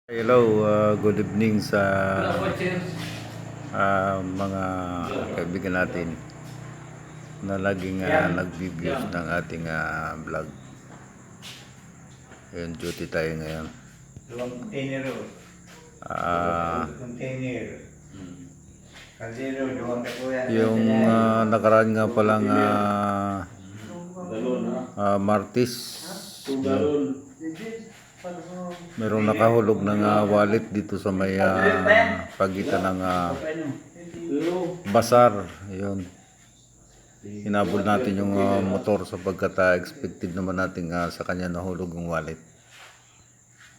Hello, good evening sa mga kaibigan natin na laging nag-views ng ating vlog. Ayun, duty tayo ngayon. Luwang container. Container. Kaldero, luwang na po yan. Yung nakaraan nga palang Martis, merong nakahulog ng wallet dito sa may pagitan ng Basar. Yun, hinabol natin yung motor sapagkat expected naman natin sa kanya nahulog yung wallet.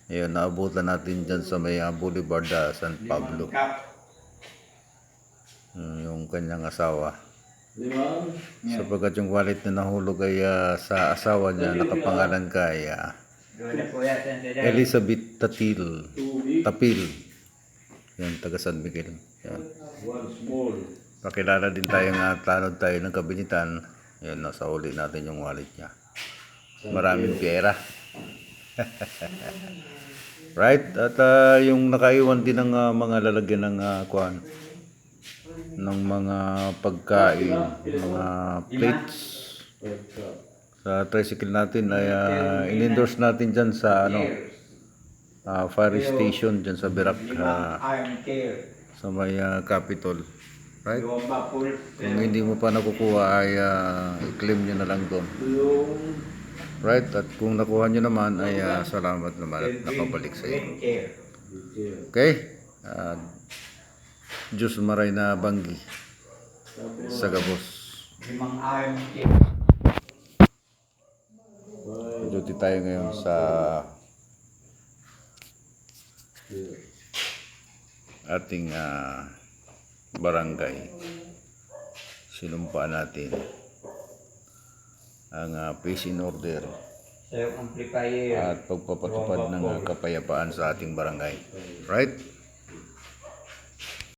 Ayun, naabutan natin dyan sa may Boulevard San Pablo, yung kanyang asawa, sapagkat yung wallet na nahulog ay sa asawa niya, nakapangalan kay Elizabeth Tapil. Yan, taga San Miguel. Yan. Pakilala din tayo nga, tanod tayo ng kabinitan. Yan, nasa uli natin yung wallet niya. Maraming pera. Right? At yung nakaiwan din ng mga lalagyan ng kuwan, ng mga pagkain, mga plates sa tricycle natin ay in-endorse natin dyan sa fire station dyan sa Birak, sa may Capitol. Right? Kung hindi mo pa nakukuha ay i-claim nyo na lang doon. Right? At kung nakuha nyo naman ay salamat naman at nakabalik sa iyo. Okay? Diyos maray na banggi sa gabos. Duty tayo ngayon sa ating barangay. Sinumpaan natin ang peace in order at pagpapatupad ng kapayapaan sa ating barangay. Right?